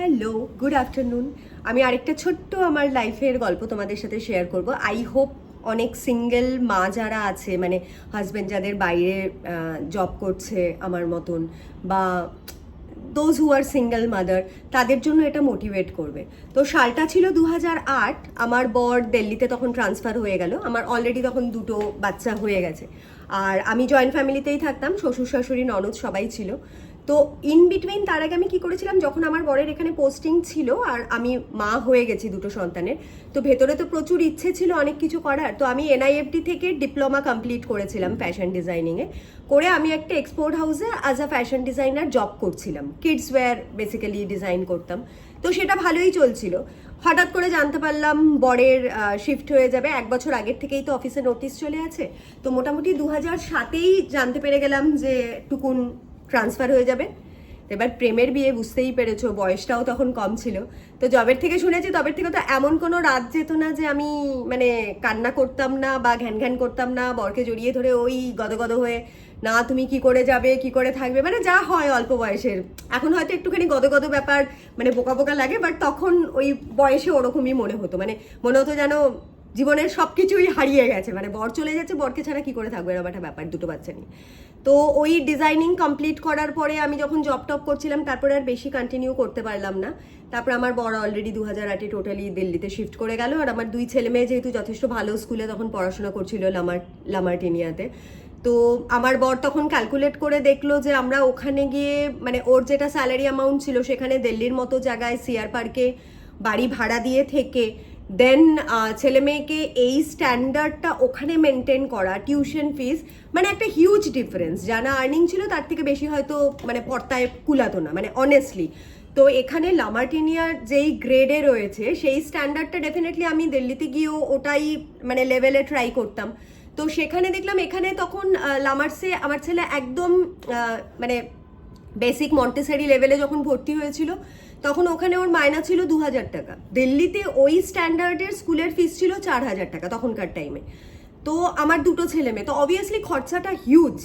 Hello, good afternoon. আমি আরেকটা ছোট্ট আমার লাইফের গল্প তোমাদের সাথে শেয়ার করব। আই হোপ অনেক সিঙ্গেল মা যারা আছে, মানে হাজব্যান্ড যাদের বাইরে জব করছে আমার মতন, বা those who are single mother, তাদের জন্য এটা মোটিভেট করবে। তো সালটা ছিল 2008। আমার বর দিল্লিতে তখন ট্রান্সফার হয়ে গেল। আমার অলরেডি তখন দুটো বাচ্চা হয়ে গেছে। আর আমি জয়েন্ট ফ্যামিলিতেই থাকতাম, শ্বশুর শাশুড়ি ননদ সবাই ছিল। তো ইন বিটুইন তার আগে আমি কি করেছিলাম, যখন আমার বরের এখানে পোস্টিং ছিল আর আমি মা হয়ে গেছি দুটো সন্তানের, তো ভেতরে তো প্রচুর ইচ্ছে ছিল অনেক কিছু করার। তো আমি এনআইএফটি থেকে ডিপ্লোমা কমপ্লিট করেছিলাম ফ্যাশন ডিজাইনিংয়ে। করে আমি একটা এক্সপোর্ট হাউসে as a fashion designer job করছিলাম। কিডস ওয়্যার বেসিক্যালি ডিজাইন করতাম। তো সেটা ভালোই চলছিল। হঠাৎ করে জানতে পারলাম বরের শিফট হয়ে যাবে। 1 বছর আগের থেকেই তো অফিসে নোটিশ চলে আছে। তো মোটামুটি 2007-এই জানতে পেরে গেলাম যে টুকুন ট্রান্সফার হয়ে যাবে। এবার প্রেমের বিয়ে, বুঝতেই পেরেছো, বয়সটাও তখন কম ছিল। তো জবের থেকে শুনেছি, তবের থেকে তো এমন কোনো রাত যেত না যে আমি মানে কান্না করতাম না বা ঘ্যান ঘ্যান করতাম না, বরকে জড়িয়ে ধরে ওই গদগদ হয়ে, না তুমি কি করে যাবে, কি করে থাকবে, মানে যা হয় অল্প বয়সের। এখন হয়তো একটুখানি গদগদ ব্যাপার, মানে বোকা বোকা লাগে, বাট তখন ওই বয়সে ওরকমই মনে হতো। মানে মনে হতো যেন জীবনের সব কিছুই হারিয়ে গেছে, মানে বর চলে যাচ্ছে, বরকে ছাড়া কি করে থাকবে, এরকম একটা ব্যাপার, দুটো বাচ্চা নিয়ে। তো ওই ডিজাইনিং কমপ্লিট করার পরে আমি যখন জব টপ করছিলাম, তারপরে আর বেশি কন্টিনিউ করতে পারলাম না। তারপর আমার বর অলরেডি 2008-এ টোটালি দিল্লিতে শিফট করে গেল। আর আমার 2 ছেলে মেয়ে যেহেতু যথেষ্ট ভালো স্কুলে তখন পড়াশোনা করছিল লামার্টিনিয়াতে। তো আমার বর তখন ক্যালকুলেট করে দেখলো যে আমরা ওখানে গিয়ে, মানে ওর যেটা স্যালারি অ্যামাউন্ট ছিল সেখানে দিল্লির মতো জায়গায় সিআর পার্কে বাড়ি ভাড়া দিয়ে থেকে দেন ছেলে মেয়েকে এই স্ট্যান্ডার্ডটা ওখানে মেনটেন করা, টিউশন ফিস, মানে একটা হিউজ ডিফারেন্স। জানা আর্নিং ছিল তার থেকে বেশি হয়তো মানে পর্তায় কুলাতো না, মানে অনেস্টলি। তো এখানে লামার্টিনিয়ার যেই গ্রেডে রয়েছে সেই স্ট্যান্ডার্ডটা ডেফিনেটলি আমি দিল্লিতে গিয়েও ওটাই মানে লেভেলে ট্রাই করতাম। তো সেখানে দেখলাম, এখানে তখন লামার্সে আমার ছেলে একদম মানে বেসিক মন্টেসরি লেভেলে যখন ভর্তি হয়েছিল, তখন ওখানে ওর মায়না ছিল 2000 টাকা। দিল্লিতে ওই স্ট্যান্ডার্ডের স্কুলের ফিস ছিল 4000 টাকা তখনকার টাইমে। তো আমার দুটো ছেলে মেয়ে, তো অবভিয়াসলি খরচাটা হিউজ।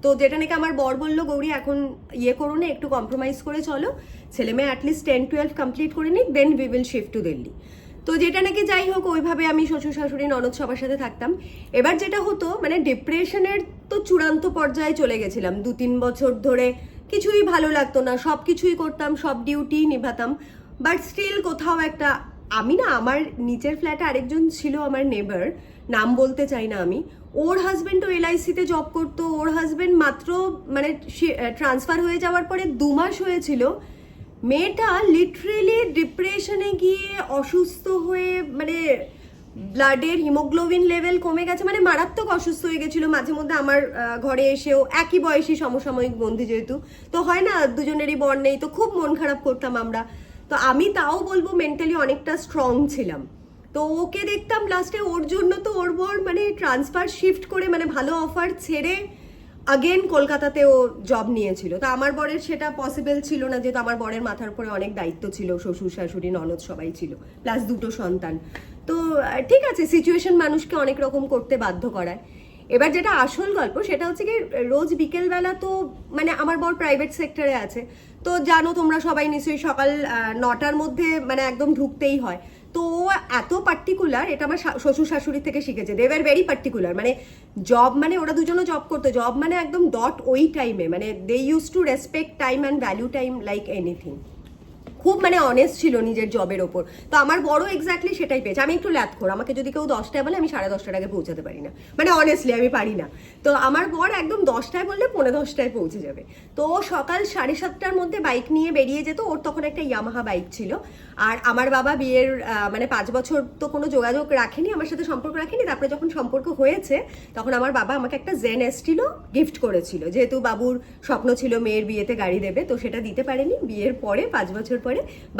তো যেটা নাকি আমার বর বললো, গৌরী এখন ইয়ে করো না, একটু কম্প্রোমাইজ করে চলো, ছেলে মেয়ে অ্যাটলিস্ট 10-12 কমপ্লিট করে নিক, then we will shift to Delhi. তো যেটা নাকি যাই হোক, ওইভাবে আমি শ্বশুর শাশুড়ি ননদ সবার সাথে থাকতাম। এবার যেটা হতো, মানে ডিপ্রেশনের তো চূড়ান্ত পর্যায়ে চলে গেছিলাম। 2-3 বছর ধরে কিছুই ভালো লাগতো না, সব কিছুই করতাম, সব ডিউটি নিভাতাম, বাট স্টিল কোথাও একটা, আমি না, আমার নিচের ফ্ল্যাটে আরেকজন ছিল আমার নেবার, নাম বলতে চাই না আমি, ওর হাজব্যান্ডও এলআইসিতে জব করতো। ওর হাজব্যান্ড মাত্র মানে ট্রান্সফার হয়ে যাওয়ার পরে 2 মাস হয়েছিল, মেয়েটা লিটারেলি ডিপ্রেশনে গিয়ে অসুস্থ হয়ে, মানে ব্লাডের হিমোগ্লোবিন লেভেল কমে গেছে, মানে মারাত্মক অসুস্থ হয়ে গেছিলো। মাঝে মধ্যে আমার ঘরে এসেও, একই বয়সী সমসাময়িক বন্ধু যেহেতু, তো হয় না দুজনেরই বর নেই, তো খুব মন খারাপ করতাম আমরা। তো আমি তাও বলবো মেন্টালি অনেকটা স্ট্রং ছিলাম। তো ওকে দেখতাম লাস্টে, ওর জন্য তো ওর বর মানে ট্রান্সফার শিফট করে, মানে ভালো অফার ছেড়ে আগেন কলকাতাতে ও জব নিয়েছিল। তো আমার বরের সেটা পসিবল ছিল না, যেহেতু আমার বরের মাথার উপরে অনেক দায়িত্ব ছিল, শ্বশুর শাশুড়ি ননদ সবাই ছিল, প্লাস দুটো সন্তান। তো ঠিক আছে, সিচুয়েশন মানুষকে অনেক রকম করতে বাধ্য করায়। এবার যেটা আসল গল্প সেটা হচ্ছে কি, রোজ বিকেলবেলা তো মানে আমার বর প্রাইভেট সেক্টরে আছে, তো জানো তোমরা সবাই নিশ্চয়ই সকাল 9টার মধ্যে মানে একদম ঢুকতেই হয়। তো এত পার্টিকুলার, এটা আমার শ্বশুর শাশুড়ি থেকে শিখেছে, দে ওয়ার ভেরি পার্টিকুলার। মানে জব মানে ওরা দুজনও জব করতো, জব মানে একদম ডট ওই টাইমে, মানে they used to respect time and value time like anything. খুব মানে অনেস্ট ছিল নিজের জবের ওপর। তো আমার বড় এক্স্যাক্টলি সেটাই পেয়েছে। আমি একটু ল্যাথখোর, আমাকে যদি কেউ 10টায় বলে আমি 10:30টার আগে পৌঁছাতে পারি না, মানে অনেস্টলি আমি পারি না। তো আমার বর একদম 10টায় বললে 10:45টায় পৌঁছে যাবে। তো ও সকাল 7:30টার মধ্যে বাইক নিয়ে বেরিয়ে যেত। ওর তখন একটা ইয়ামাহা বাইক ছিল। আর আমার বাবা বিয়ের মানে 5 বছর তো কোনো যোগাযোগ রাখেনি, আমার সাথে সম্পর্ক রাখেনি। তারপরে যখন সম্পর্ক হয়েছে, তখন আমার বাবা আমাকে একটা জেন এস্টিলো গিফট করেছিল, যেহেতু বাবুর স্বপ্ন ছিল মেয়ের বিয়েতে গাড়ি দেবে, তো সেটা দিতে পারেনি। বিয়ের পরে 5 বছর পরে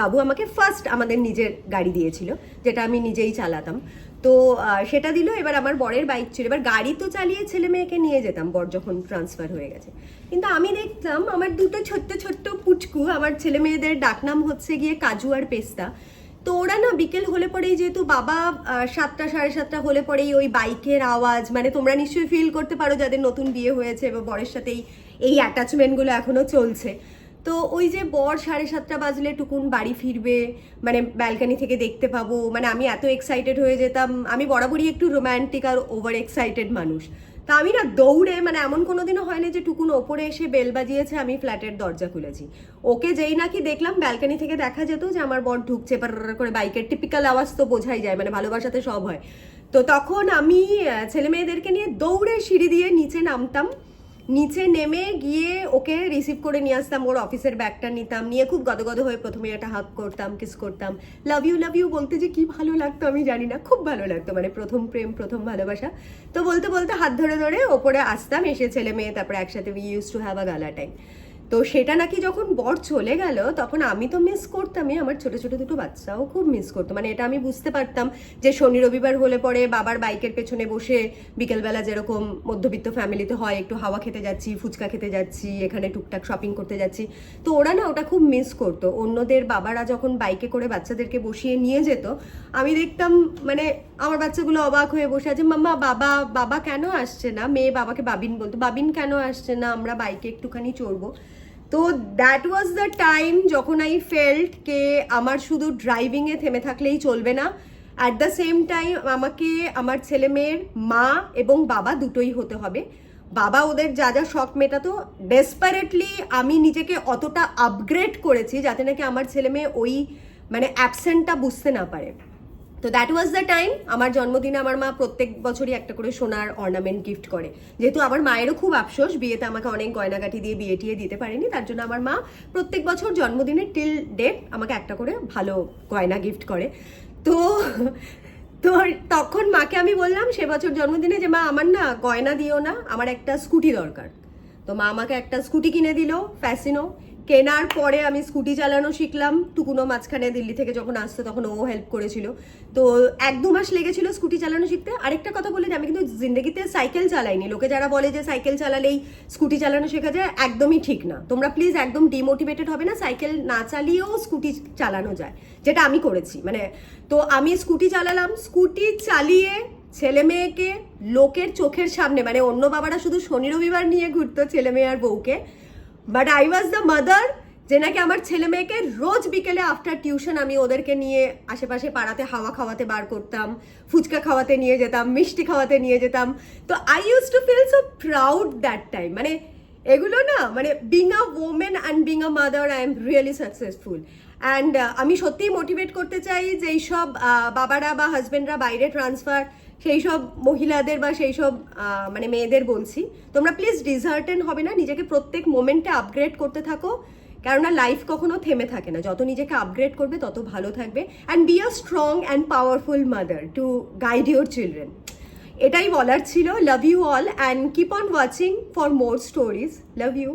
বাবু আমাকে ফার্স্ট আমাদের নিজের গাড়ি দিয়েছিল, যেটা আমি নিজেই চালাতাম। তো সেটা দিল। এবার আমার বরের বাইক ছিল, এবার গাড়ি তো চালিয়ে ছেলে মেয়েকে নিয়ে যেতাম বর যখন ট্রান্সফার হয়ে গেছে। কিন্তু আমি দেখতাম আমার দুটো ছোট্ট ছোট্ট পুচকু, আমার ছেলে মেয়েদের ডাকনাম হচ্ছে গিয়ে কাজু আর পেস্তা। তো ওরা না বিকেল হলে পরেই, যেহেতু বাবা 7টা 7:30 হলে পরেই ওই বাইকের আওয়াজ, মানে তোমরা নিশ্চয়ই ফিল করতে পারো যাদের নতুন বিয়ে হয়েছে বা বরের সাথেই এই অ্যাটাচমেন্টগুলো এখনো চলছে। তো ওই যে বর 7:30 বাজলে টুকুন বাড়ি ফিরবে, মানে ব্যালকানি থেকে দেখতে পাবো, মানে আমি এত এক্সাইটেড হয়ে যেতাম। আমি বরাবরই একটু রোম্যান্টিক আর ওভার এক্সাইটেড মানুষ। তা আমি না দৌড়ে, মানে এমন কোনোদিনও হয়নি যে টুকুন ওপরে এসে বেল বাজিয়েছে আমি ফ্ল্যাটের দরজা খুলেছি। ওকে যেই নাকি দেখলাম ব্যালকানি থেকে দেখা যেত যে আমার বর ঢুকছে, পার করে বাইকের টিপিক্যাল আওয়াজ তো বোঝাই যায়, মানে ভালোবাসাতে সব হয়। তো তখন আমি ছেলে মেয়েদেরকে নিয়ে দৌড়ে সিঁড়ি দিয়ে নিচে নামতাম, নিচে নেমে গিয়ে ওকে রিসিভ করে নিয়ে আসতাম, ওর অফিসের ব্যাগটা নিতাম, নিয়ে খুব গদগদ হয়ে প্রথমে একটা হাগ করতাম, কিস করতাম, লাভ ইউ বলতে যে কি ভালো লাগতো আমি জানি না, খুব ভালো লাগতো, মানে প্রথম প্রেম প্রথম ভালোবাসা। তো বলতে বলতে হাত ধরে ধরে ওপরে আসতাম, এসে ছেলে মেয়ে তারপরে একসাথে we use to have a গালা টাইম। তো সেটা নাকি যখন বর চলে গেল তখন আমি তো মিস করতামই, আমার ছোট ছোট দুটো বাচ্চাও খুব মিস করতো। মানে এটা আমি বুঝতে পারতাম যে শনি রবিবার হলে পরে বাবার বাইকের পেছনে বসে বিকেলবেলা যেরকম মধ্যবিত্ত ফ্যামিলিতে হয়, একটু হাওয়া খেতে যাচ্ছি, ফুচকা খেতে যাচ্ছি, এখানে টুকটাক শপিং করতে যাচ্ছি, তো ওরা না ওটা খুব মিস করতো। অন্যদের বাবারা যখন বাইকে করে বাচ্চাদেরকে বসিয়ে নিয়ে যেত, আমি দেখতাম মানে আমার বাচ্চাগুলো অবাক হয়ে বসে আছে, মাম্মা বাবা বাবা কেন আসছে না, মেয়ে বাবাকে বাবিন বলতো, বাবিন কেন আসছে না, আমরা বাইকে একটুখানি চড়বো। তো দ্যাট ওয়াজ দ্য টাইম যখন আই ফেল্ট কে আমার শুধু ড্রাইভিংয়ে থেমে থাকলেই চলবে না, অ্যাট দ্য সেম টাইম আমাকে আমার ছেলে মেয়ের মা এবং বাবা দুটোই হতে হবে। বাবা ওদের যা যা শখ মেটাতো, ডেসপারেটলি আমি নিজেকে অতটা আপগ্রেড করেছি যাতে নাকি আমার ছেলে মেয়ে ওই মানে অ্যাবসেন্টটা বুঝতে না পারে। তো দ্যাট ওয়াজ দ্য টাইম। আমার জন্মদিনে আমার মা প্রত্যেক বছরই একটা করে সোনার অর্নামেন্ট গিফট করে, যেহেতু আমার মায়েরও খুব আফসোস বিয়েতে আমাকে অনেক গয়নাগাটি দিয়ে বিয়ে টিয়ে দিতে পারেনি, তার জন্য আমার মা প্রত্যেক বছর জন্মদিনে টিল ডেট আমাকে একটা করে ভালো গয়না গিফট করে। তো তো তখন মাকে আমি বললাম সে বছর জন্মদিনে যে মা আমার না গয়না দিও না, আমার একটা স্কুটি দরকার। তো মা আমাকে একটা স্কুটি কিনে দিল, ফ্যাসিনো। কেনার পরে আমি স্কুটি চালানো শিখলাম, টুকুনো মাঝখানে দিল্লি থেকে যখন আসতো তখন ও হেল্প করেছিল। তো 1-2 মাস লেগেছিল স্কুটি চালানো শিখতে। আরেকটা কথা বলি যে আমি কিন্তু জিন্দগিতে সাইকেল চালাইনি। লোকে যারা বলে যে সাইকেল চালালেই স্কুটি চালানো শেখা যায়, একদমই ঠিক না। তোমরা প্লিজ একদম ডিমোটিভেটেড হবে না, সাইকেল না চালিয়েও স্কুটি চালানো যায়, যেটা আমি করেছি। মানে তো আমি স্কুটি চালালাম, স্কুটি চালিয়ে ছেলে মেয়েকে লোকের চোখের সামনে, মানে অন্য বাবারা শুধু শনি রবিবার নিয়ে ঘুরতো ছেলে মেয়ে আর বউকে, but I was the mother যে নাকি আমার ছেলে মেয়েকে রোজ বিকেলে আফটার টিউশন আমি ওদেরকে নিয়ে আশেপাশে পাড়াতে হাওয়া খাওয়াতে বার করতাম, ফুচকা খাওয়াতে নিয়ে যেতাম, মিষ্টি খাওয়াতে নিয়ে যেতাম। তো I used to feel so proud that time. মানে এগুলো না, মানে being a woman and being a mother I am really successful. And আমি সত্যিই মোটিভেট করতে চাই যে এইসব বাবারা বা হাজবেন্ডরা বাইরে ট্রান্সফার, সেই সব মহিলাদের বা সেই সব মানে মেয়েদের বলছি, তোমরা প্লিজ ডিসার্টেন হবে না, নিজেকে প্রত্যেক মোমেন্টে আপগ্রেড করতে থাকো, কেননা লাইফ কখনো থেমে থাকে না। যত নিজেকে আপগ্রেড করবে তত ভালো থাকবে। And be a strong and powerful mother to guide your children. এটাই বলার ছিল। Love you all and keep on watching for more stories. Love you.